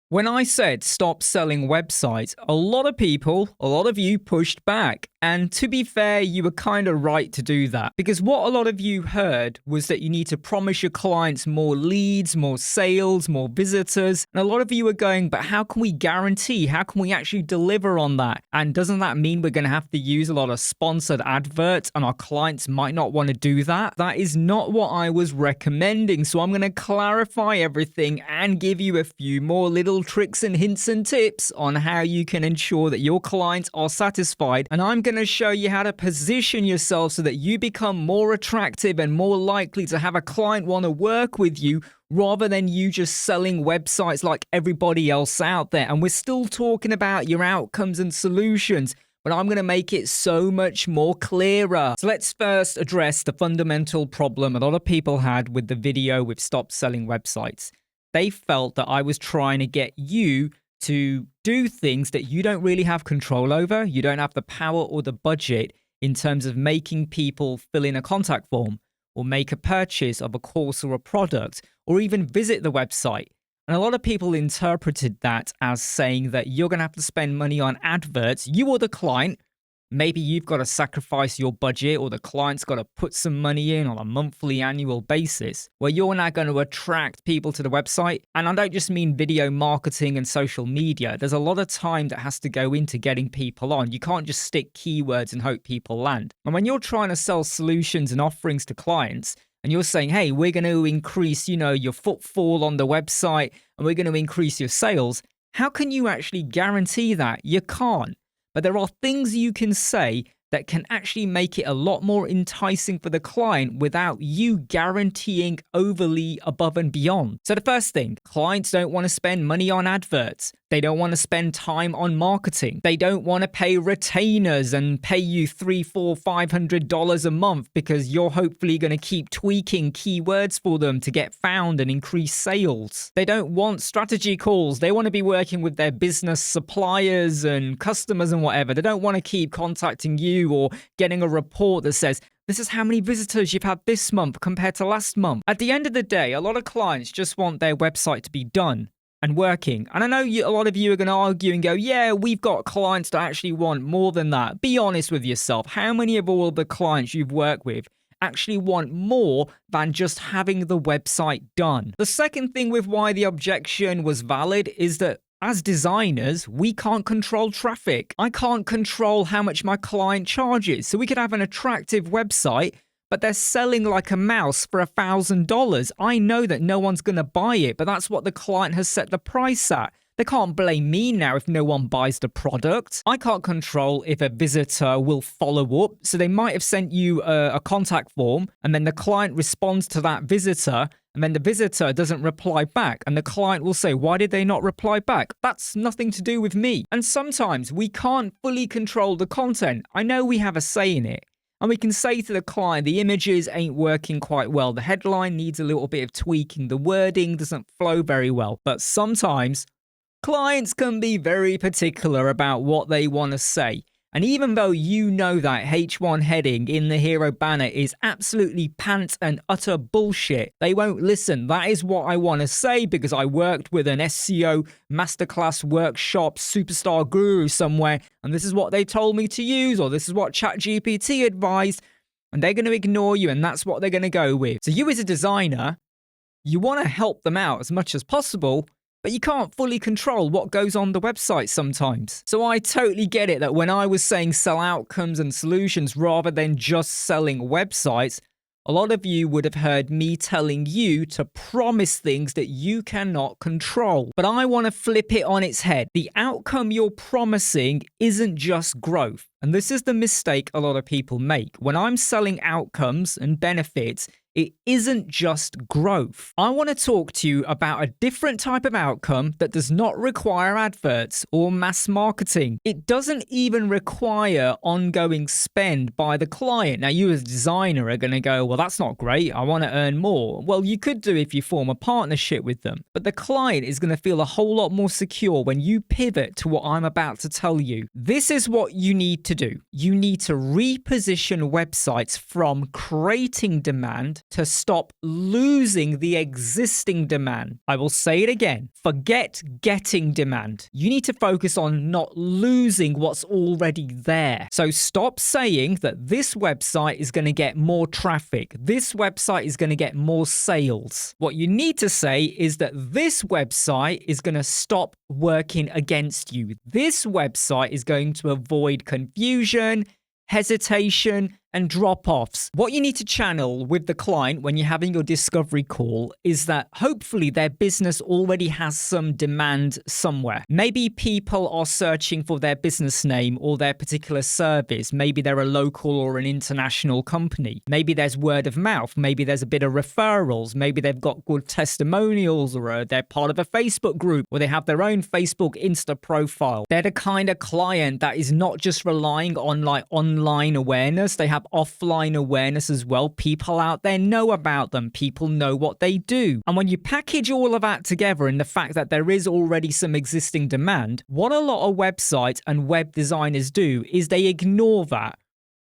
When I said stop selling websites, a lot of you pushed back. And to be fair, you were kind of right to do that. Because what a lot of you heard was that you need to promise your clients more leads, more sales, more visitors. And a lot of you were going, but how can we guarantee? How can we actually deliver on that? And doesn't that mean we're going to have to use a lot of sponsored adverts and our clients might not want to do that? That is not what I was recommending. So I'm going to clarify everything and give you a few more little tricks and hints and tips on how you can ensure that your clients are satisfied. And I'm going to show you how to position yourself so that you become more attractive and more likely to have a client want to work with you rather than you just selling websites like everybody else out there. And we're still talking about your outcomes and solutions, but I'm going to make it so much more clearer. So let's first address the fundamental problem a lot of people had with the video with Stop Selling Websites. They felt that I was trying to get you to do things that you don't really have control over. You don't have the power or the budget in terms of making people fill in a contact form or make a purchase of a course or a product or even visit the website. And a lot of people interpreted that as saying that you're going to have to spend money on adverts. You or the client, maybe you've got to sacrifice your budget or the client's got to put some money in on a monthly, annual basis where you're now going to attract people to the website. And I don't just mean video marketing and social media. There's a lot of time that has to go into getting people on. You can't just stick keywords and hope people land. And when you're trying to sell solutions and offerings to clients and you're saying, hey, we're going to increase, your footfall on the website and we're going to increase your sales, how can you actually guarantee that? You can't. But there are things you can say that can actually make it a lot more enticing for the client without you guaranteeing overly above and beyond. So the first thing, clients don't want to spend money on adverts. They don't want to spend time on marketing. They don't want to pay retainers and pay you $300, $400, $500 a month because you're hopefully going to keep tweaking keywords for them to get found and increase sales. They don't want strategy calls. They want to be working with their business suppliers and customers and whatever. They don't want to keep contacting you or getting a report that says, this is how many visitors you've had this month compared to last month. At the end of the day, a lot of clients just want their website to be done and working. And I know a lot of you are going to argue and go, yeah, we've got clients that actually want more than that. Be honest with yourself. How many of all the clients you've worked with actually want more than just having the website done? The second thing with why the objection was valid is that as designers, we can't control traffic. I can't control how much my client charges. So we could have an attractive website, but they're selling like a mouse for $1,000. I know that no one's going to buy it, but that's what the client has set the price at. They can't blame me now if no one buys the product. I can't control if a visitor will follow up. So they might have sent you a contact form and then the client responds to that visitor and then the visitor doesn't reply back. And the client will say, why did they not reply back? That's nothing to do with me. And sometimes we can't fully control the content. I know we have a say in it. And we can say to the client, the images ain't working quite well. The headline needs a little bit of tweaking. The wording doesn't flow very well. But sometimes clients can be very particular about what they want to say. And even though you know that H1 heading in the hero banner is absolutely pants and utter bullshit, they won't listen. That is what I want to say because I worked with an SEO masterclass workshop superstar guru somewhere, and this is what they told me to use, or this is what ChatGPT advised, and they're going to ignore you, and that's what they're going to go with. So you as a designer, you want to help them out as much as possible, but you can't fully control what goes on the website sometimes. So I totally get it that when I was saying sell outcomes and solutions rather than just selling websites, a lot of you would have heard me telling you to promise things that you cannot control. But I want to flip it on its head. The outcome you're promising isn't just growth. And this is the mistake a lot of people make. When I'm selling outcomes and benefits, it isn't just growth. I want to talk to you about a different type of outcome that does not require adverts or mass marketing. It doesn't even require ongoing spend by the client. Now, you as a designer are going to go, well, that's not great. I want to earn more. Well, you could do if you form a partnership with them. But the client is going to feel a whole lot more secure when you pivot to what I'm about to tell you. This is what you need to do. You need to reposition websites from creating demand to stop losing the existing demand. I will say it again. Forget getting demand. You need to focus on not losing what's already there. So stop saying that this website is going to get more traffic. This website is going to get more sales. What you need to say is that this website is going to stop working against you. This website is going to avoid confusion, hesitation, and drop-offs. What you need to channel with the client when you're having your discovery call is that hopefully their business already has some demand somewhere. Maybe people are searching for their business name or their particular service. Maybe they're a local or an international company. Maybe there's word of mouth. Maybe there's a bit of referrals. Maybe they've got good testimonials, or they're part of a Facebook group, or they have their own Facebook Insta profile. They're the kind of client that is not just relying on like online awareness. They have offline awareness as well. People out there know about them. People know what they do. And when you package all of that together in the fact that there is already some existing demand, what a lot of websites and web designers do is they ignore that.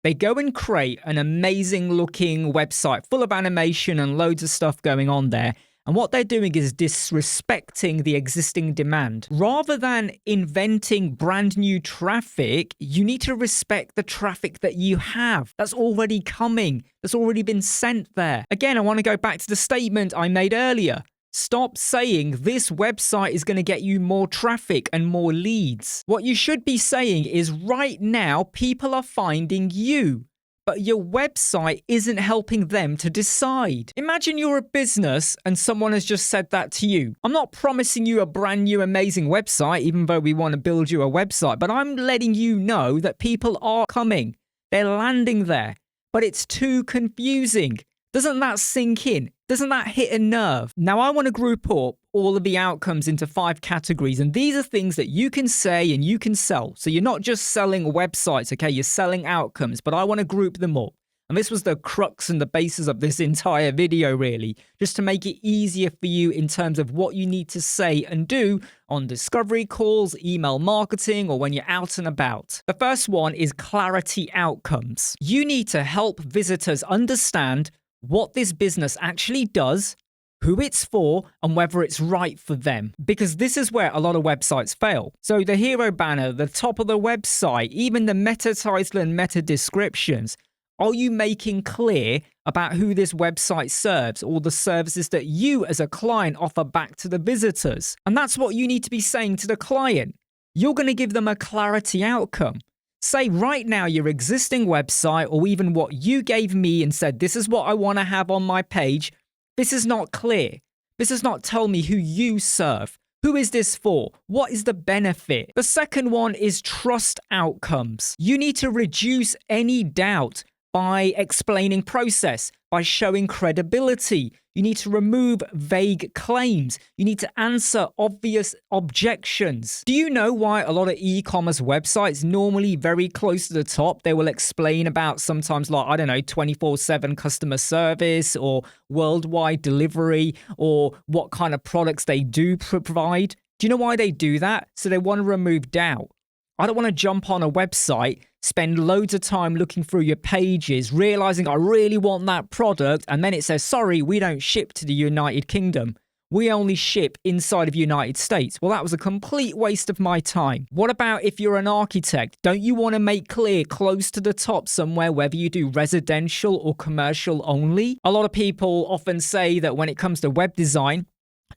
They go and create an amazing looking website full of animation and loads of stuff going on there. And what they're doing is disrespecting the existing demand. Rather than inventing brand new traffic, you need to respect the traffic that you have. That's already coming. That's already been sent there. Again, I want to go back to the statement I made earlier. Stop saying this website is going to get you more traffic and more leads. What you should be saying is right now, people are finding you, but your website isn't helping them to decide. Imagine you're a business and someone has just said that to you. I'm not promising you a brand new amazing website, even though we want to build you a website, but I'm letting you know that people are coming. They're landing there, but it's too confusing. Doesn't that sink in? Doesn't that hit a nerve? Now, I want to group up all of the outcomes into 5 categories, and these are things that you can say and you can sell. So you're not just selling websites, okay? You're selling outcomes, but I want to group them up. And this was the crux and the basis of this entire video, really, just to make it easier for you in terms of what you need to say and do on discovery calls, email marketing, or when you're out and about. The first one is clarity outcomes. You need to help visitors understand what this business actually does, who it's for, and whether it's right for them. Because this is where a lot of websites fail. So the hero banner, the top of the website, even the meta title and meta descriptions, are you making clear about who this website serves or the services that you as a client offer back to the visitors? And that's what you need to be saying to the client. You're going to give them a clarity outcome. Say right now your existing website, or even what you gave me and said, this is what I want to have on my page. This is not clear. This does not tell me who you serve. Who is this for? What is the benefit? The second one is trust outcomes. You need to reduce any doubt by explaining process, by showing credibility. You need to remove vague claims. You need to answer obvious objections. Do you know why a lot of e-commerce websites, normally very close to the top, they will explain about sometimes like, I don't know, 24/7 customer service or worldwide delivery or what kind of products they do provide? Do you know why they do that? So they want to remove doubt. I don't want to jump on a website, spend loads of time looking through your pages, realizing I really want that product, and then it says, sorry, we don't ship to the United Kingdom. We only ship inside of United States. Well, that was a complete waste of my time. What about if you're an architect? Don't you want to make clear close to the top somewhere whether you do residential or commercial only? A lot of people often say that when it comes to web design,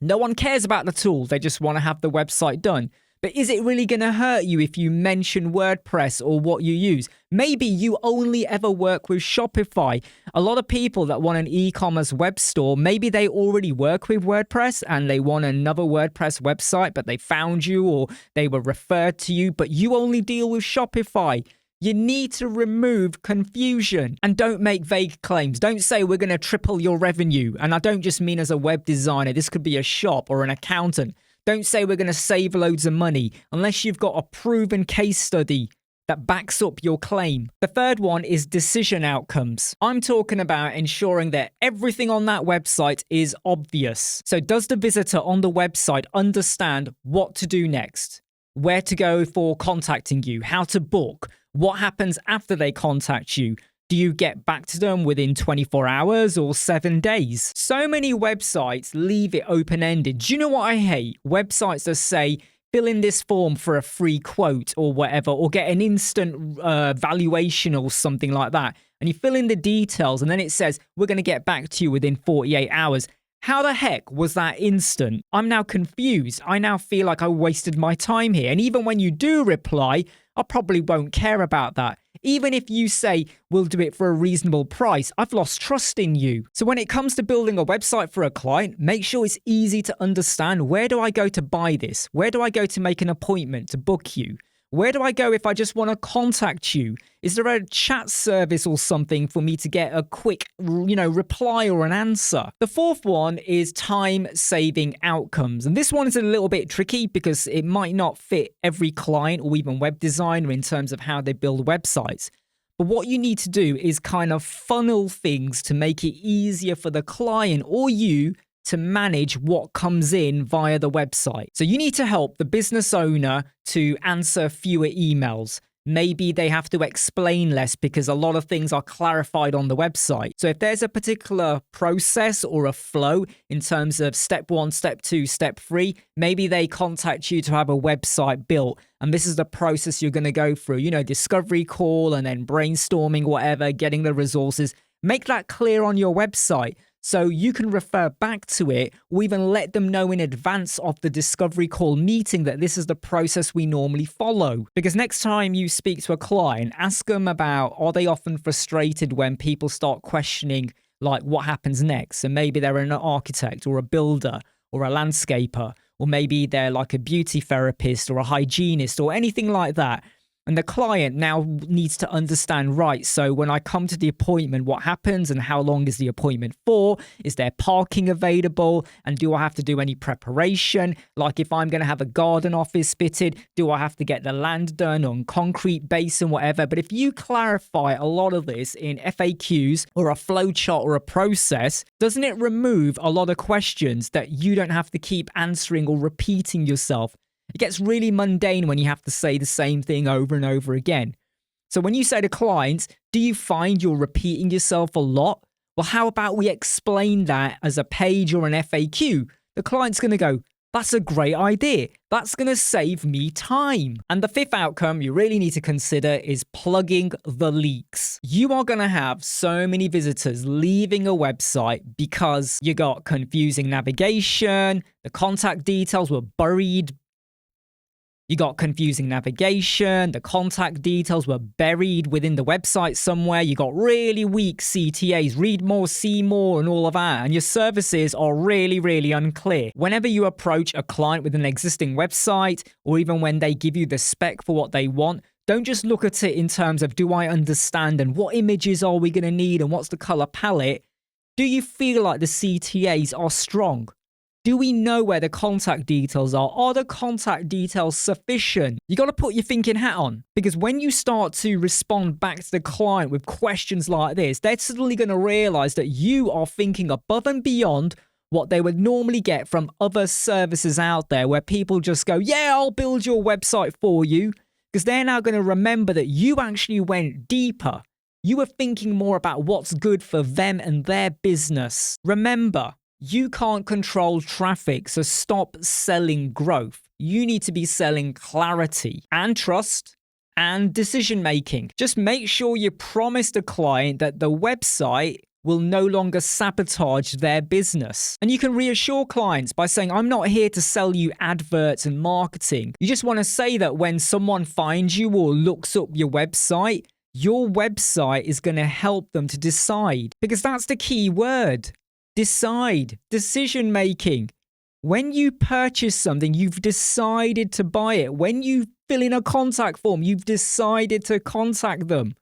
no one cares about the tool. They just want to have the website done. But is it really going to hurt you if you mention WordPress or what you use? Maybe you only ever work with Shopify. A lot of people that want an e-commerce web store, maybe they already work with WordPress and they want another WordPress website, but they found you or they were referred to you, but you only deal with Shopify. You need to remove confusion and don't make vague claims. Don't say we're going to triple your revenue. And I don't just mean as a web designer. This could be a shop or an accountant. Don't say we're going to save loads of money unless you've got a proven case study that backs up your claim. The third one is decision outcomes. I'm talking about ensuring that everything on that website is obvious. So does the visitor on the website understand what to do next? Where to go for contacting you? How to book? What happens after they contact you? Do you get back to them within 24 hours or 7 days? So many websites leave it open-ended. Do you know what I hate? Websites that say, fill in this form for a free quote or whatever, or get an instant valuation or something like that. And you fill in the details and then it says, we're going to get back to you within 48 hours. How the heck was that instant? I'm now confused. I now feel like I wasted my time here. And even when you do reply, I probably won't care about that. Even if you say, we'll do it for a reasonable price, I've lost trust in you. So when it comes to building a website for a client, make sure it's easy to understand. Where do I go to buy this? Where do I go to make an appointment to book you? Where do I go if I just want to contact you? Is there a chat service or something for me to get a quick, reply or an answer? The fourth one is time-saving outcomes. And this one is a little bit tricky because it might not fit every client or even web designer in terms of how they build websites. But what you need to do is kind of funnel things to make it easier for the client or you to manage what comes in via the website. So you need to help the business owner to answer fewer emails. Maybe they have to explain less because a lot of things are clarified on the website. So if there's a particular process or a flow in terms of step 1, step 2, step 3, maybe they contact you to have a website built. And this is the process you're going to go through, discovery call and then brainstorming, whatever, getting the resources. Make that clear on your website, so you can refer back to it or even let them know in advance of the discovery call meeting that this is the process we normally follow. Because next time you speak to a client, ask them about, are they often frustrated when people start questioning like what happens next? And maybe they're an architect or a builder or a landscaper, or maybe they're like a beauty therapist or a hygienist or anything like that. And the client now needs to understand, right, so when I come to the appointment, what happens and how long is the appointment for? Is there parking available? And do I have to do any preparation? Like if I'm going to have a garden office fitted, do I have to get the land done on concrete base and whatever? But if you clarify a lot of this in FAQs or a flowchart or a process, doesn't it remove a lot of questions that you don't have to keep answering or repeating yourself? It gets really mundane when you have to say the same thing over and over again. So when you say to clients, do you find you're repeating yourself a lot? Well, how about we explain that as a page or an FAQ? The client's going to go, that's a great idea. That's going to save me time. And the fifth outcome you really need to consider is plugging the leaks. You are going to have so many visitors leaving a website because you got confusing navigation, the contact details were buried. You got confusing navigation, the contact details were buried within the website somewhere, you got really weak CTAs, read more, see more, and all of that, and your services are really, really unclear. Whenever you approach a client with an existing website, or even when they give you the spec for what they want, don't just look at it in terms of, do I understand, and what images are we going to need, and what's the color palette? Do you feel like the CTAs are strong? Do we know where the contact details are? Are the contact details sufficient? You got to put your thinking hat on, because when you start to respond back to the client with questions like this, they're suddenly going to realize that you are thinking above and beyond what they would normally get from other services out there where people just go, yeah, I'll build your website for you, because they're now going to remember that you actually went deeper. You were thinking more about what's good for them and their business. Remember, you can't control traffic, so stop selling growth. You need to be selling clarity and trust and decision making. Just make sure you promise the client that the website will no longer sabotage their business. And you can reassure clients by saying, I'm not here to sell you adverts and marketing. You just want to say that when someone finds you or looks up your website is going to help them to decide, because that's the key word. Decide, decision making. When you purchase something, you've decided to buy it. When you fill in a contact form, you've decided to contact them.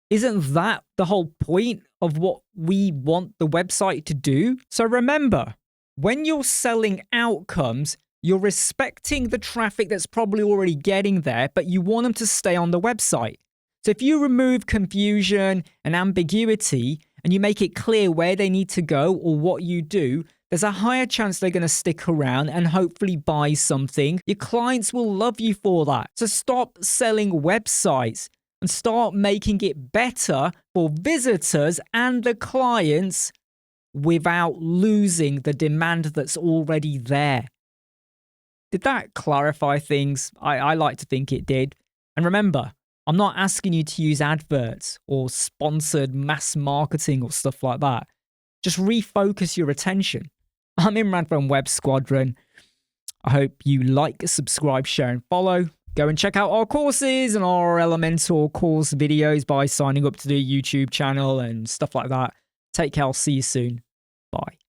Isn't that the whole point of what we want the website to do? So remember, when you're selling outcomes, you're respecting the traffic that's probably already getting there, but you want them to stay on the website. So if you remove confusion and ambiguity, and you make it clear where they need to go or what you do, there's a higher chance they're going to stick around and hopefully buy something. Your clients will love you for that. So stop selling websites and start making it better for visitors and the clients without losing the demand that's already there. Did that clarify things? I like to think it did. And remember, I'm not asking you to use adverts or sponsored mass marketing or stuff like that. Just refocus your attention. I'm Imran from Web Squadron. I hope you like, subscribe, share, and follow. Go and check out our courses and our Elementor course videos by signing up to the YouTube channel and stuff like that. Take care. I'll see you soon. Bye.